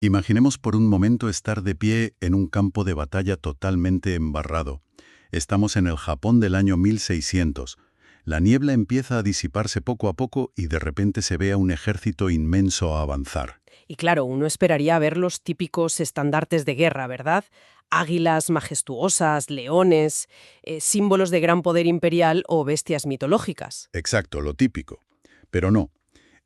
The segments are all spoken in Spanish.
Imaginemos por un momento estar de pie en un campo de batalla totalmente embarrado. Estamos en el Japón del año 1600. La niebla empieza a disiparse poco a poco y de repente se ve a un ejército inmenso avanzar. Y claro, uno esperaría ver los típicos estandartes de guerra, ¿verdad? Águilas majestuosas, leones, símbolos de gran poder imperial o bestias mitológicas. Exacto, lo típico. Pero no,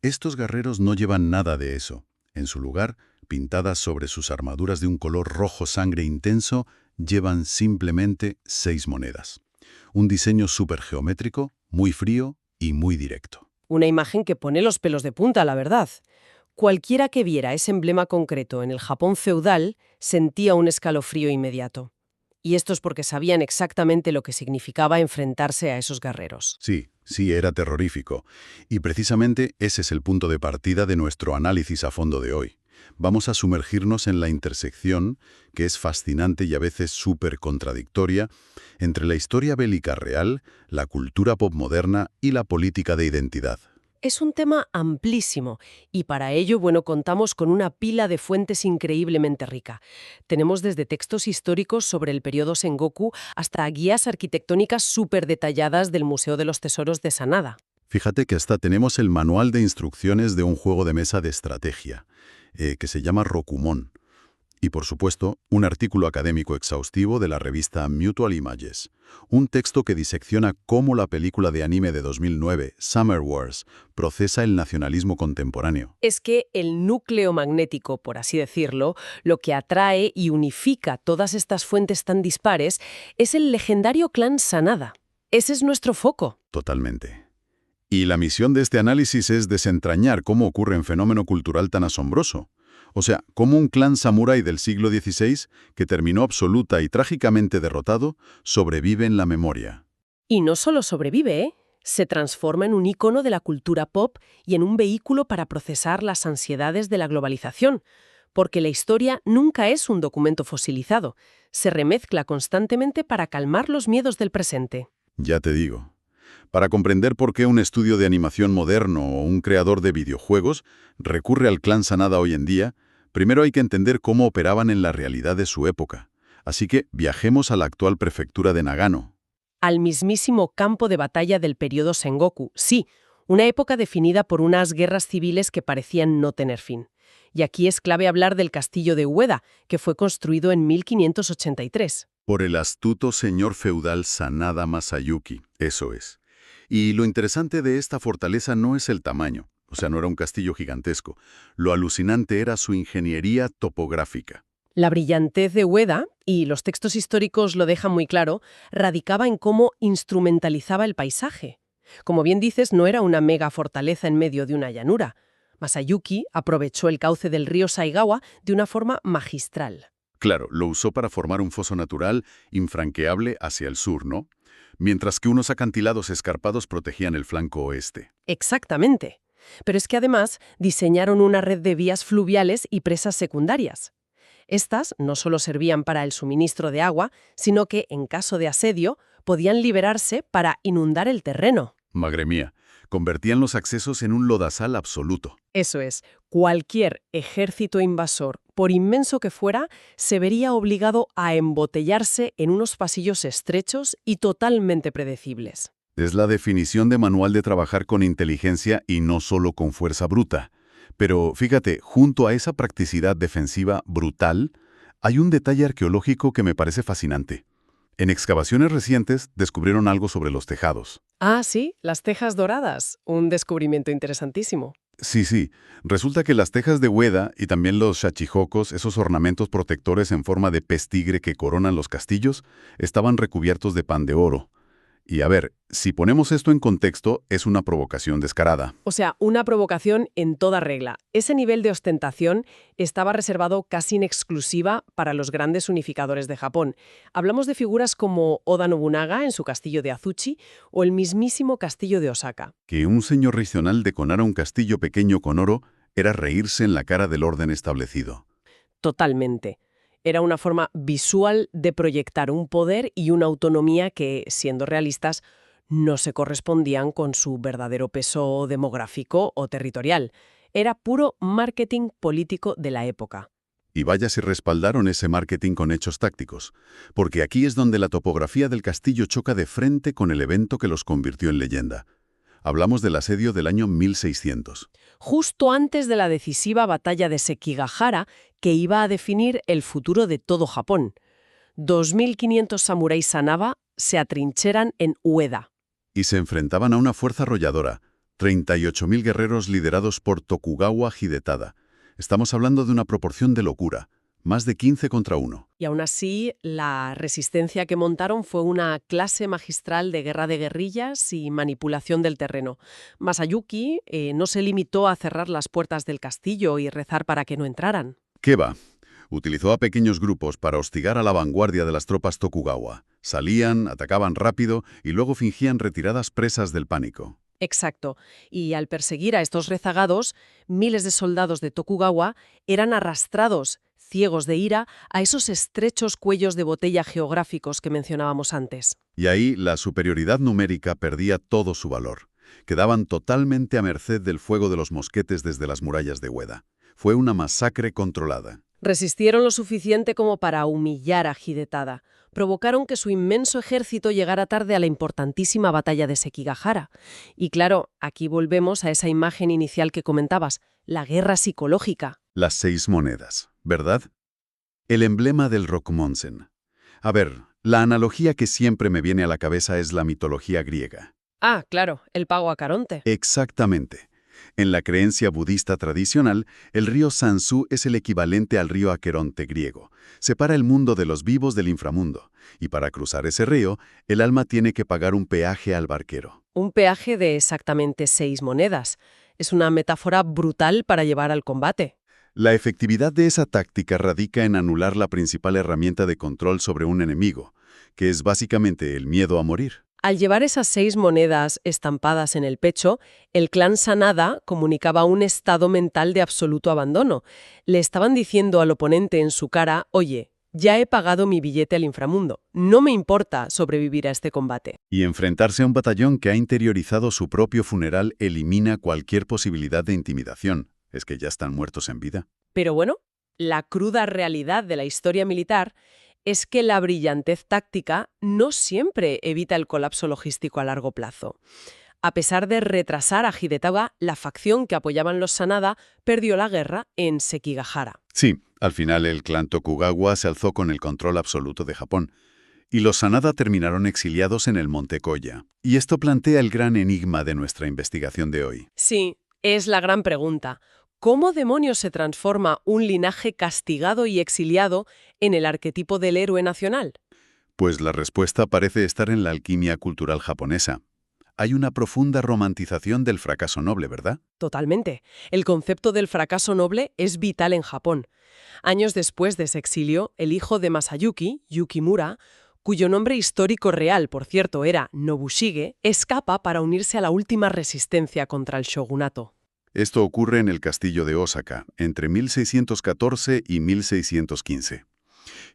estos guerreros no llevan nada de eso. En su lugar, pintadas sobre sus armaduras de un color rojo sangre intenso, llevan simplemente 6 monedas. Un diseño súper geométrico, muy frío y muy directo. Una imagen que pone los pelos de punta, la verdad. Cualquiera que viera ese emblema concreto en el Japón feudal sentía un escalofrío inmediato. Y esto es porque sabían exactamente lo que significaba enfrentarse a esos guerreros. Sí, sí, era terrorífico. Y precisamente ese es el punto de partida de nuestro análisis a fondo de hoy. Vamos a sumergirnos en la intersección, que es fascinante y a veces súper contradictoria, entre la historia bélica real, la cultura pop moderna y la política de identidad. Es un tema amplísimo y para ello, bueno, contamos con una pila de fuentes increíblemente rica. Tenemos desde textos históricos sobre el periodo Sengoku hasta guías arquitectónicas súper detalladas del Museo de los Tesoros de Sanada. Fíjate que hasta tenemos el manual de instrucciones de un juego de mesa de estrategia, que se llama Rokumon. Y, por supuesto, un artículo académico exhaustivo de la revista Mutual Images. Un texto que disecciona cómo la película de anime de 2009, Summer Wars, procesa el nacionalismo contemporáneo. Es que el núcleo magnético, por así decirlo, lo que atrae y unifica todas estas fuentes tan dispares, es el legendario clan Sanada. Ese es nuestro foco. Totalmente. Y la misión de este análisis es desentrañar cómo ocurre un fenómeno cultural tan asombroso. O sea, cómo un clan samurái del siglo XVI, que terminó absoluta y trágicamente derrotado, sobrevive en la memoria. Y no solo sobrevive, ¿eh? Se transforma en un ícono de la cultura pop y en un vehículo para procesar las ansiedades de la globalización, porque la historia nunca es un documento fosilizado, se remezcla constantemente para calmar los miedos del presente. Ya te digo. Para comprender por qué un estudio de animación moderno o un creador de videojuegos recurre al clan Sanada hoy en día, primero hay que entender cómo operaban en la realidad de su época. Así que viajemos a la actual prefectura de Nagano. Al mismísimo campo de batalla del periodo Sengoku, sí, una época definida por unas guerras civiles que parecían no tener fin. Y aquí es clave hablar del castillo de Ueda, que fue construido en 1583. Por el astuto señor feudal Sanada Masayuki, eso es. Y lo interesante de esta fortaleza no es el tamaño, o sea, no era un castillo gigantesco. Lo alucinante era su ingeniería topográfica. La brillantez de Ueda, y los textos históricos lo dejan muy claro, radicaba en cómo instrumentalizaba el paisaje. Como bien dices, no era una mega fortaleza en medio de una llanura. Masayuki aprovechó el cauce del río Saigawa de una forma magistral. Claro, lo usó para formar un foso natural infranqueable hacia el sur, ¿no? Mientras que unos acantilados escarpados protegían el flanco oeste. Exactamente. Pero es que además diseñaron una red de vías fluviales y presas secundarias. Estas no solo servían para el suministro de agua, sino que, en caso de asedio, podían liberarse para inundar el terreno. Madre mía, convertían los accesos en un lodazal absoluto. Eso es, cualquier ejército invasor, por inmenso que fuera, se vería obligado a embotellarse en unos pasillos estrechos y totalmente predecibles. Es la definición de manual de trabajar con inteligencia y no solo con fuerza bruta. Pero fíjate, junto a esa practicidad defensiva brutal, hay un detalle arqueológico que me parece fascinante. En excavaciones recientes descubrieron algo sobre los tejados. Ah, sí, las tejas doradas. Un descubrimiento interesantísimo. Sí, sí. Resulta que las tejas de Ueda y también los shachihokos, esos ornamentos protectores en forma de pez tigre que coronan los castillos, estaban recubiertos de pan de oro. Y a ver, si ponemos esto en contexto, es una provocación descarada. O sea, una provocación en toda regla. Ese nivel de ostentación estaba reservado casi en exclusiva para los grandes unificadores de Japón. Hablamos de figuras como Oda Nobunaga en su castillo de Azuchi o el mismísimo castillo de Osaka. Que un señor regional decorara un castillo pequeño con oro era reírse en la cara del orden establecido. Totalmente. Era una forma visual de proyectar un poder y una autonomía que, siendo realistas, no se correspondían con su verdadero peso demográfico o territorial. Era puro marketing político de la época. Y vaya si respaldaron ese marketing con hechos tácticos, porque aquí es donde la topografía del castillo choca de frente con el evento que los convirtió en leyenda. Hablamos del asedio del año 1600. Justo antes de la decisiva batalla de Sekigahara, que iba a definir el futuro de todo Japón. 2.500 samuráis Sanaba se atrincheran en Ueda. Y se enfrentaban a una fuerza arrolladora, 38.000 guerreros liderados por Tokugawa Hidetada. Estamos hablando de una proporción de locura, más de 15 contra 1. Y aún así, la resistencia que montaron fue una clase magistral de guerra de guerrillas y manipulación del terreno. Masayuki no se limitó a cerrar las puertas del castillo y rezar para que no entraran. ¿Qué va? Utilizó a pequeños grupos para hostigar a la vanguardia de las tropas Tokugawa. Salían, atacaban rápido y luego fingían retiradas presas del pánico. Exacto. Y al perseguir a estos rezagados, miles de soldados de Tokugawa eran arrastrados, ciegos de ira, a esos estrechos cuellos de botella geográficos que mencionábamos antes. Y ahí la superioridad numérica perdía todo su valor. Quedaban totalmente a merced del fuego de los mosquetes desde las murallas de Ueda. Fue una masacre controlada. Resistieron lo suficiente como para humillar a Hidetada. Provocaron que su inmenso ejército llegara tarde a la importantísima batalla de Sekigahara. Y claro, aquí volvemos a esa imagen inicial que comentabas, la guerra psicológica. Las 6 monedas, ¿verdad? El emblema del Rokumonsen. A ver, la analogía que siempre me viene a la cabeza es la mitología griega. Ah, claro, el pago a Caronte. Exactamente. En la creencia budista tradicional, el río Sansu es el equivalente al río Aqueronte griego. Separa el mundo de los vivos del inframundo. Y para cruzar ese río, el alma tiene que pagar un peaje al barquero. Un peaje de exactamente 6 monedas. Es una metáfora brutal para llevar al combate. La efectividad de esa táctica radica en anular la principal herramienta de control sobre un enemigo, que es básicamente el miedo a morir. Al llevar esas 6 monedas estampadas en el pecho, el clan Sanada comunicaba un estado mental de absoluto abandono. Le estaban diciendo al oponente en su cara, oye, ya he pagado mi billete al inframundo, no me importa sobrevivir a este combate. Y enfrentarse a un batallón que ha interiorizado su propio funeral elimina cualquier posibilidad de intimidación. Es que ya están muertos en vida. Pero bueno, la cruda realidad de la historia militar es que la brillantez táctica no siempre evita el colapso logístico a largo plazo. A pesar de retrasar a Hidetada, la facción que apoyaban los Sanada perdió la guerra en Sekigahara. Sí, al final el clan Tokugawa se alzó con el control absoluto de Japón, y los Sanada terminaron exiliados en el Monte Koya. Y esto plantea el gran enigma de nuestra investigación de hoy. Sí, es la gran pregunta. ¿Cómo demonios se transforma un linaje castigado y exiliado en el arquetipo del héroe nacional? Pues la respuesta parece estar en la alquimia cultural japonesa. Hay una profunda romantización del fracaso noble, ¿verdad? Totalmente. El concepto del fracaso noble es vital en Japón. Años después de ese exilio, el hijo de Masayuki, Yukimura, cuyo nombre histórico real, por cierto, era Nobushige, escapa para unirse a la última resistencia contra el shogunato. Esto ocurre en el castillo de Osaka, entre 1614 y 1615.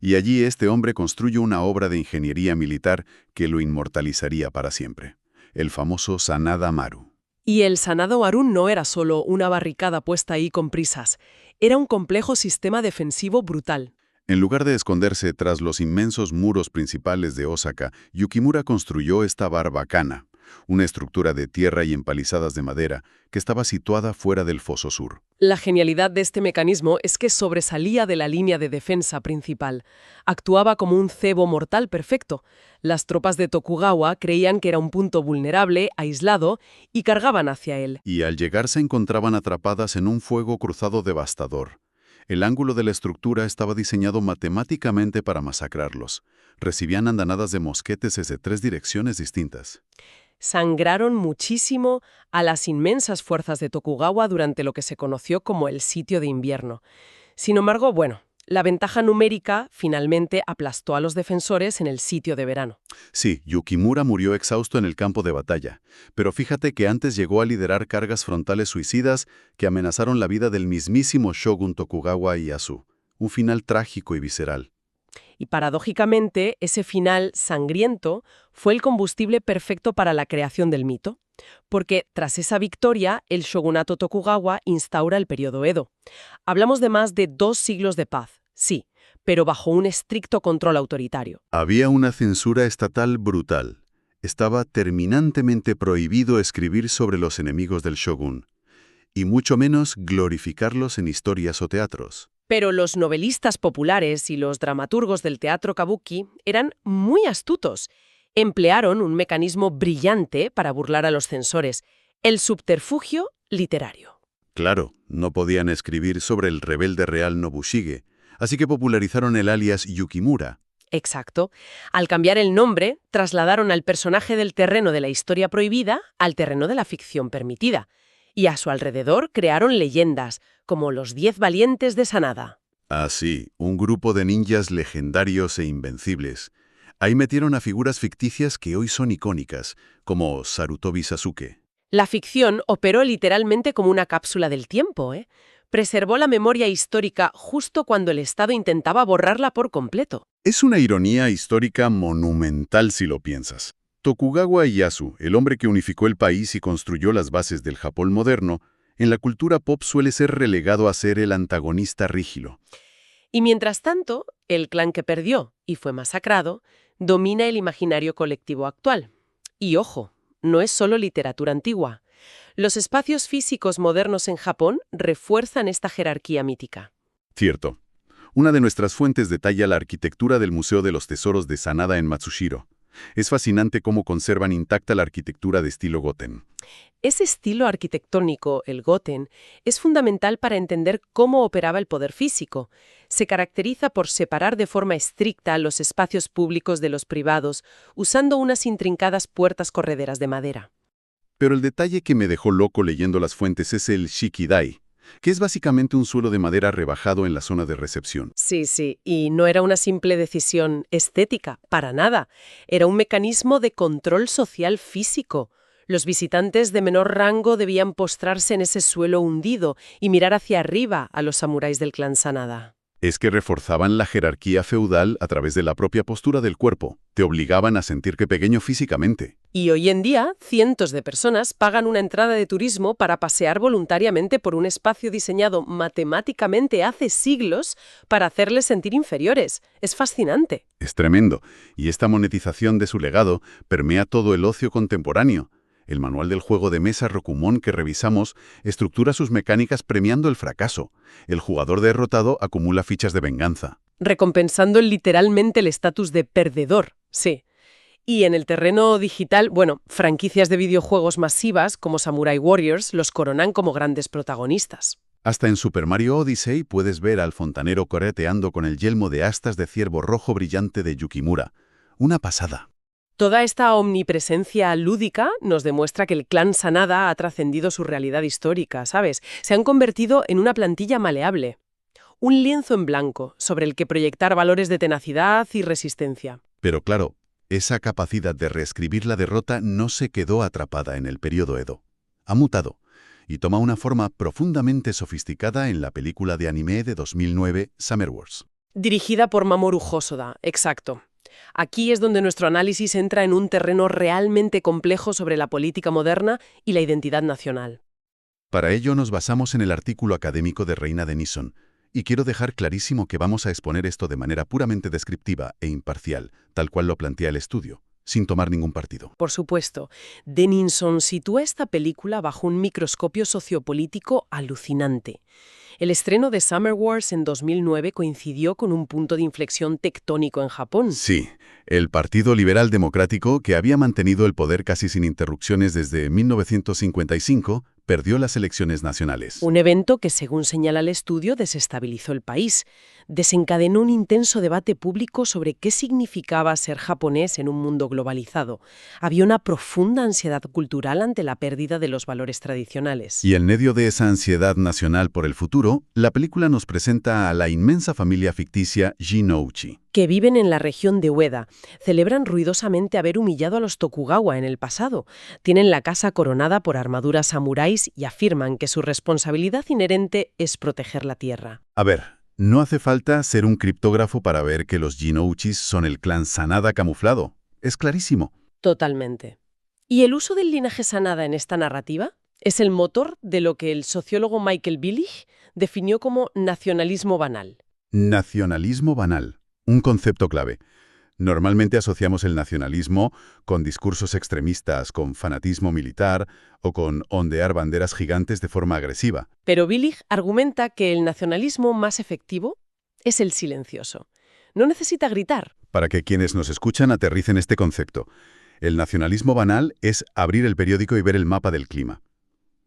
Y allí este hombre construye una obra de ingeniería militar que lo inmortalizaría para siempre, el famoso Sanada Maru. Y el Sanada Maru no era solo una barricada puesta ahí con prisas, era un complejo sistema defensivo brutal. En lugar de esconderse tras los inmensos muros principales de Osaka, Yukimura construyó esta barbacana, una estructura de tierra y empalizadas de madera que estaba situada fuera del foso sur. La genialidad de este mecanismo es que sobresalía de la línea de defensa principal. Actuaba como un cebo mortal perfecto. Las tropas de Tokugawa creían que era un punto vulnerable, aislado, y cargaban hacia él. Y al llegar se encontraban atrapadas en un fuego cruzado devastador. El ángulo de la estructura estaba diseñado matemáticamente para masacrarlos. Recibían andanadas de mosquetes desde 3 direcciones distintas. Sangraron muchísimo a las inmensas fuerzas de Tokugawa durante lo que se conoció como el sitio de invierno. Sin embargo, bueno, la ventaja numérica finalmente aplastó a los defensores en el sitio de verano. Sí, Yukimura murió exhausto en el campo de batalla, pero fíjate que antes llegó a liderar cargas frontales suicidas que amenazaron la vida del mismísimo shogun Tokugawa Ieyasu. Un final trágico y visceral. Y paradójicamente, ese final sangriento fue el combustible perfecto para la creación del mito. porque tras esa victoria, el shogunato Tokugawa instaura el periodo Edo. Hablamos de más de 2 siglos de paz, sí, pero bajo un estricto control autoritario. Había una censura estatal brutal. Estaba terminantemente prohibido escribir sobre los enemigos del shogun, y mucho menos glorificarlos en historias o teatros. Pero los novelistas populares y los dramaturgos del teatro kabuki eran muy astutos. Emplearon un mecanismo brillante para burlar a los censores, el subterfugio literario. Claro, no podían escribir sobre el rebelde real Nobushige, así que popularizaron el alias Yukimura. Exacto. Al cambiar el nombre, trasladaron al personaje del terreno de la historia prohibida al terreno de la ficción permitida. Y a su alrededor crearon leyendas, como los 10 valientes de Sanada. Ah, sí, un grupo de ninjas legendarios e invencibles. Ahí metieron a figuras ficticias que hoy son icónicas, como Sarutobi Sasuke. La ficción operó literalmente como una cápsula del tiempo, ¿eh? Preservó la memoria histórica justo cuando el Estado intentaba borrarla por completo. Es una ironía histórica monumental si lo piensas. Tokugawa Ieyasu, el hombre que unificó el país y construyó las bases del Japón moderno, en la cultura pop suele ser relegado a ser el antagonista rígido. Y mientras tanto, el clan que perdió y fue masacrado domina el imaginario colectivo actual. Y ojo, no es solo literatura antigua. Los espacios físicos modernos en Japón refuerzan esta jerarquía mítica. Cierto. Una de nuestras fuentes detalla la arquitectura del Museo de los Tesoros de Sanada en Matsushiro. Es fascinante cómo conservan intacta la arquitectura de estilo Goten. Ese estilo arquitectónico, el Goten, es fundamental para entender cómo operaba el poder físico. Se caracteriza por separar de forma estricta los espacios públicos de los privados, usando unas intrincadas puertas correderas de madera. Pero el detalle que me dejó loco leyendo las fuentes es el shikidai, que es básicamente un suelo de madera rebajado en la zona de recepción. Sí, y no era una simple decisión estética, para nada. Era un mecanismo de control social físico. Los visitantes de menor rango debían postrarse en ese suelo hundido y mirar hacia arriba a los samuráis del clan Sanada. Es que reforzaban la jerarquía feudal a través de la propia postura del cuerpo. Te obligaban a sentirte pequeño físicamente. Y hoy en día, cientos de personas pagan una entrada de turismo para pasear voluntariamente por un espacio diseñado matemáticamente hace siglos para hacerles sentir inferiores. Es fascinante. Es tremendo. Y esta monetización de su legado permea todo el ocio contemporáneo. El manual del juego de mesa Rokumon que revisamos estructura sus mecánicas premiando el fracaso. El jugador derrotado acumula fichas de venganza. Recompensando literalmente el estatus de perdedor, sí. Y en el terreno digital, franquicias de videojuegos masivas como Samurai Warriors los coronan como grandes protagonistas. Hasta en Super Mario Odyssey puedes ver al fontanero correteando con el yelmo de astas de ciervo rojo brillante de Yukimura. Una pasada. Toda esta omnipresencia lúdica nos demuestra que el clan Sanada ha trascendido su realidad histórica, ¿sabes? Se han convertido en una plantilla maleable. Un lienzo en blanco sobre el que proyectar valores de tenacidad y resistencia. Pero claro, esa capacidad de reescribir la derrota no se quedó atrapada en el periodo Edo. Ha mutado y toma una forma profundamente sofisticada en la película de anime de 2009, Summer Wars. Dirigida por Mamoru Hosoda, exacto. Aquí es donde nuestro análisis entra en un terreno realmente complejo sobre la política moderna y la identidad nacional. Para ello nos basamos en el artículo académico de Reina Denison, y quiero dejar clarísimo que vamos a exponer esto de manera puramente descriptiva e imparcial, tal cual lo plantea el estudio, sin tomar ningún partido. Por supuesto, Denison sitúa esta película bajo un microscopio sociopolítico alucinante. El estreno de Summer Wars en 2009 coincidió con un punto de inflexión tectónico en Japón. Sí, el Partido Liberal Democrático, que había mantenido el poder casi sin interrupciones desde 1955, perdió las elecciones nacionales. Un evento que, según señala el estudio, desestabilizó el país. Desencadenó un intenso debate público sobre qué significaba ser japonés en un mundo globalizado. Había una profunda ansiedad cultural ante la pérdida de los valores tradicionales. Y en medio de esa ansiedad nacional por el futuro, la película nos presenta a la inmensa familia ficticia Jinouchi, que viven en la región de Ueda, celebran ruidosamente haber humillado a los Tokugawa en el pasado. Tienen la casa coronada por armaduras samuráis y afirman que su responsabilidad inherente es proteger la tierra. A ver, no hace falta ser un criptógrafo para ver que los Jinouchis son el clan Sanada camuflado. Es clarísimo. Totalmente. ¿Y el uso del linaje Sanada en esta narrativa? Es el motor de lo que el sociólogo Michael Billig definió como nacionalismo banal. Nacionalismo banal, un concepto clave. Normalmente asociamos el nacionalismo con discursos extremistas, con fanatismo militar o con ondear banderas gigantes de forma agresiva. Pero Billig argumenta que el nacionalismo más efectivo es el silencioso. No necesita gritar. Para que quienes nos escuchan aterricen este concepto, el nacionalismo banal es abrir el periódico y ver el mapa del clima.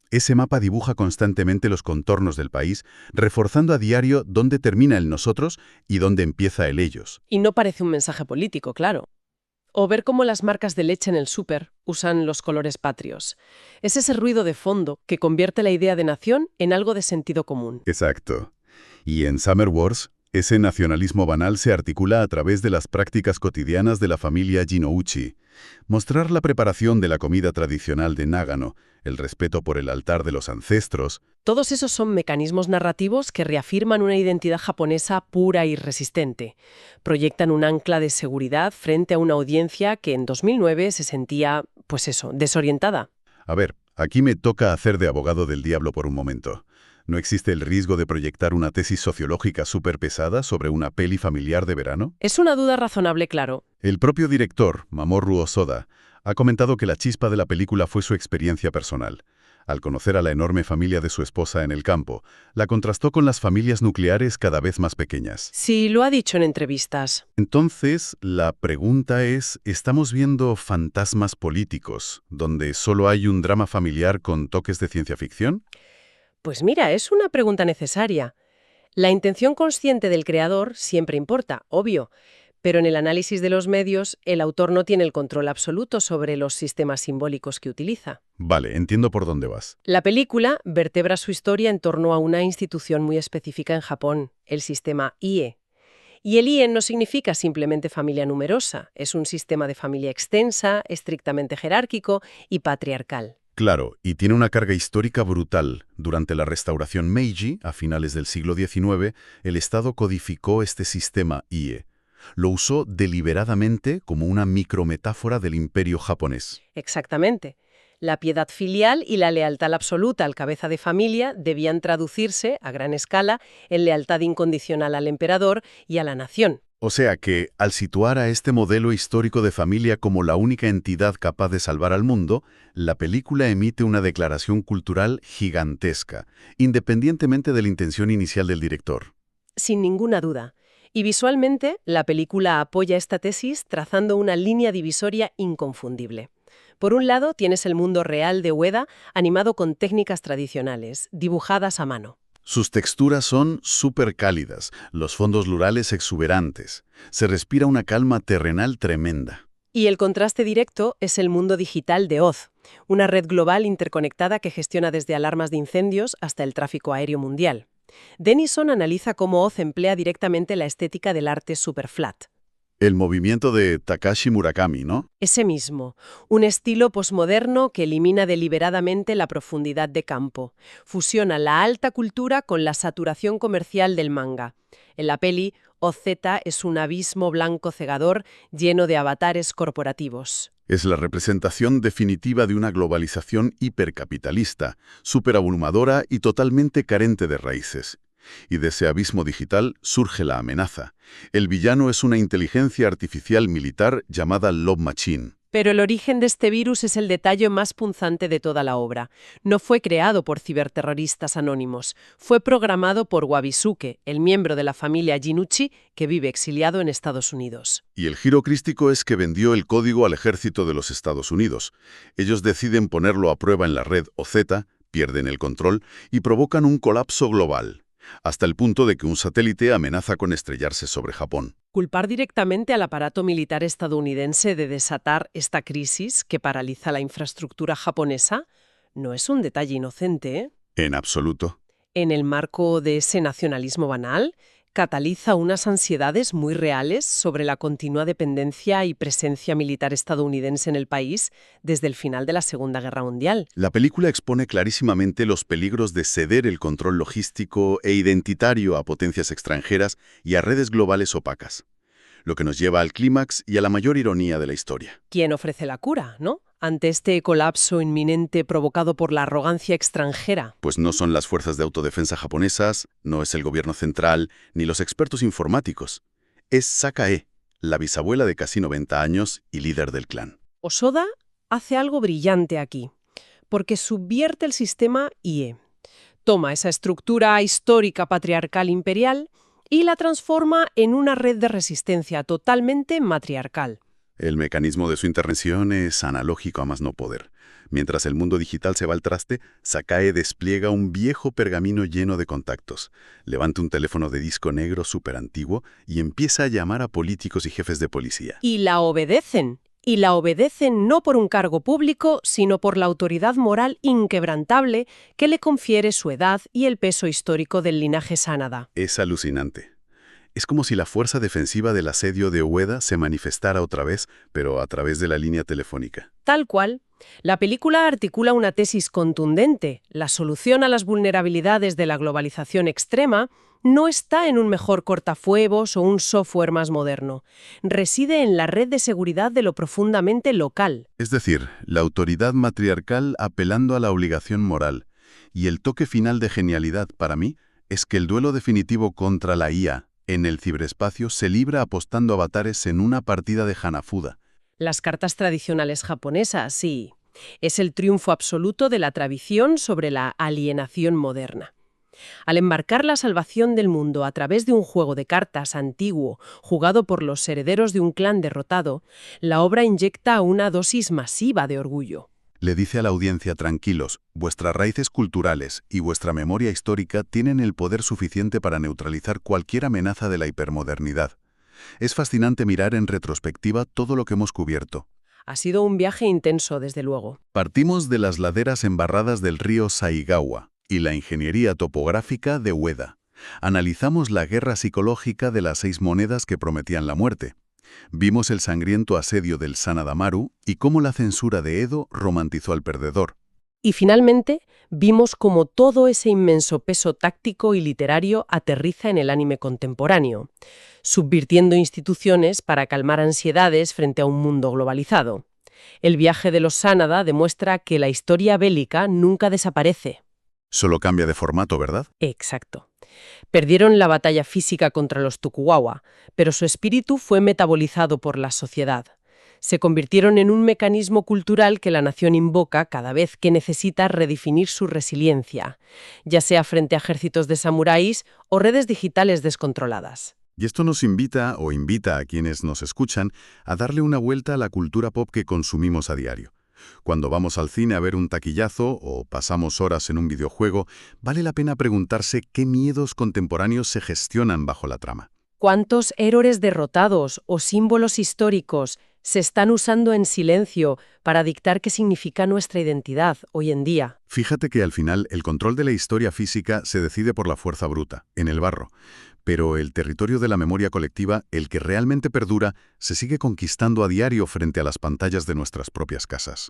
Ese mapa dibuja constantemente los contornos del país, reforzando a diario dónde termina el nosotros y dónde empieza el ellos. Y no parece un mensaje político, claro. O ver cómo las marcas de leche en el súper usan los colores patrios. Es ese ruido de fondo que convierte la idea de nación en algo de sentido común. Exacto. Y en Summer Wars, ese nacionalismo banal se articula a través de las prácticas cotidianas de la familia Jinouchi. Mostrar la preparación de la comida tradicional de Nagano, el respeto por el altar de los ancestros. Todos esos son mecanismos narrativos que reafirman una identidad japonesa pura y resistente. Proyectan un ancla de seguridad frente a una audiencia que en 2009 se sentía, desorientada. A ver, aquí me toca hacer de abogado del diablo por un momento. ¿No existe el riesgo de proyectar una tesis sociológica súper pesada sobre una peli familiar de verano? Es una duda razonable, claro. El propio director, Mamoru Hosoda, ha comentado que la chispa de la película fue su experiencia personal. Al conocer a la enorme familia de su esposa en el campo, la contrastó con las familias nucleares cada vez más pequeñas. Sí, lo ha dicho en entrevistas. Entonces, la pregunta es, ¿estamos viendo fantasmas políticos, donde solo hay un drama familiar con toques de ciencia ficción? Pues mira, es una pregunta necesaria. La intención consciente del creador siempre importa, obvio, pero en el análisis de los medios, el autor no tiene el control absoluto sobre los sistemas simbólicos que utiliza. Vale, entiendo por dónde vas. La película vertebra su historia en torno a una institución muy específica en Japón, el sistema IE. Y el IE no significa simplemente familia numerosa, es un sistema de familia extensa, estrictamente jerárquico y patriarcal. Claro, y tiene una carga histórica brutal. Durante la restauración Meiji, a finales del siglo XIX, el Estado codificó este sistema IE. Lo usó deliberadamente como una micrometáfora del imperio japonés. Exactamente. La piedad filial y la lealtad absoluta al cabeza de familia debían traducirse, a gran escala, en lealtad incondicional al emperador y a la nación. O sea que, al situar a este modelo histórico de familia como la única entidad capaz de salvar al mundo, la película emite una declaración cultural gigantesca, independientemente de la intención inicial del director. Sin ninguna duda. Y visualmente, la película apoya esta tesis trazando una línea divisoria inconfundible. Por un lado, tienes el mundo real de Ueda animado con técnicas tradicionales, dibujadas a mano. Sus texturas son súper cálidas, los fondos lurales exuberantes. Se respira una calma terrenal tremenda. Y el contraste directo es el mundo digital de Oz, una red global interconectada que gestiona desde alarmas de incendios hasta el tráfico aéreo mundial. Denison analiza cómo Oz emplea directamente la estética del arte superflat. El movimiento de Takashi Murakami, ¿no? Ese mismo, un estilo posmoderno que elimina deliberadamente la profundidad de campo. Fusiona la alta cultura con la saturación comercial del manga. En la peli, OZ es un abismo blanco cegador lleno de avatares corporativos. Es la representación definitiva de una globalización hipercapitalista, superabrumadora y totalmente carente de raíces. Y de ese abismo digital surge la amenaza. El villano es una inteligencia artificial militar llamada Love Machine. Pero el origen de este virus es el detalle más punzante de toda la obra. No fue creado por ciberterroristas anónimos. Fue programado por Wabisuke, el miembro de la familia Jinouchi que vive exiliado en Estados Unidos. Y el giro crístico es que vendió el código al ejército de los Estados Unidos. Ellos deciden ponerlo a prueba en la red OZ, pierden el control y provocan un colapso global, hasta el punto de que un satélite amenaza con estrellarse sobre Japón. Culpar directamente al aparato militar estadounidense de desatar esta crisis que paraliza la infraestructura japonesa no es un detalle inocente, ¿eh? En absoluto. En el marco de ese nacionalismo banal, cataliza unas ansiedades muy reales sobre la continua dependencia y presencia militar estadounidense en el país desde el final de la Segunda Guerra Mundial. La película expone clarísimamente los peligros de ceder el control logístico e identitario a potencias extranjeras y a redes globales opacas. lo que nos lleva al clímax y a la mayor ironía de la historia. ¿Quién ofrece la cura, no? Ante este colapso inminente provocado por la arrogancia extranjera. Pues no son las fuerzas de autodefensa japonesas, no es el gobierno central, ni los expertos informáticos. Es Sakae, la bisabuela de casi 90 años y líder del clan. Osoda hace algo brillante aquí, porque subvierte el sistema IE. Toma esa estructura histórica patriarcal imperial y la transforma en una red de resistencia totalmente matriarcal. El mecanismo de su intervención es analógico a más no poder. Mientras el mundo digital se va al traste, Sakae despliega un viejo pergamino lleno de contactos, levanta un teléfono de disco negro súper antiguo y empieza a llamar a políticos y jefes de policía. Y la obedecen. Y la obedecen no por un cargo público, sino por la autoridad moral inquebrantable que le confiere su edad y el peso histórico del linaje Sanada. Es alucinante. Es como si la fuerza defensiva del asedio de Ueda se manifestara otra vez, pero a través de la línea telefónica. Tal cual. La película articula una tesis contundente. La solución a las vulnerabilidades de la globalización extrema no está en un mejor cortafuegos o un software más moderno. Reside en la red de seguridad de lo profundamente local. Es decir, la autoridad matriarcal apelando a la obligación moral. Y el toque final de genialidad para mí es que el duelo definitivo contra la IA en el ciberespacio se libra apostando avatares en una partida de Hanafuda. Las cartas tradicionales japonesas, sí. Es el triunfo absoluto de la tradición sobre la alienación moderna. Al embarcar la salvación del mundo a través de un juego de cartas antiguo, jugado por los herederos de un clan derrotado, la obra inyecta una dosis masiva de orgullo. Le dice a la audiencia: tranquilos, vuestras raíces culturales y vuestra memoria histórica tienen el poder suficiente para neutralizar cualquier amenaza de la hipermodernidad. Es fascinante mirar en retrospectiva todo lo que hemos cubierto. Ha sido un viaje intenso, desde luego. Partimos de las laderas embarradas del río Saigawa y la ingeniería topográfica de Ueda. Analizamos la guerra psicológica de las 6 monedas que prometían la muerte. Vimos el sangriento asedio del Sanada Maru y cómo la censura de Edo romantizó al perdedor. Y finalmente, vimos cómo todo ese inmenso peso táctico y literario aterriza en el anime contemporáneo, subvirtiendo instituciones para calmar ansiedades frente a un mundo globalizado. El viaje de los Sanada demuestra que la historia bélica nunca desaparece. Solo cambia de formato, ¿verdad? Exacto. Perdieron la batalla física contra los Tokugawa, pero su espíritu fue metabolizado por la sociedad. Se convirtieron en un mecanismo cultural que la nación invoca cada vez que necesita redefinir su resiliencia, ya sea frente a ejércitos de samuráis o redes digitales descontroladas. Y esto nos invita a quienes nos escuchan a darle una vuelta a la cultura pop que consumimos a diario. Cuando vamos al cine a ver un taquillazo o pasamos horas en un videojuego, vale la pena preguntarse qué miedos contemporáneos se gestionan bajo la trama. ¿Cuántos héroes derrotados o símbolos históricos se están usando en silencio para dictar qué significa nuestra identidad hoy en día? Fíjate que al final el control de la historia física se decide por la fuerza bruta, en el barro. Pero el territorio de la memoria colectiva, el que realmente perdura, se sigue conquistando a diario frente a las pantallas de nuestras propias casas.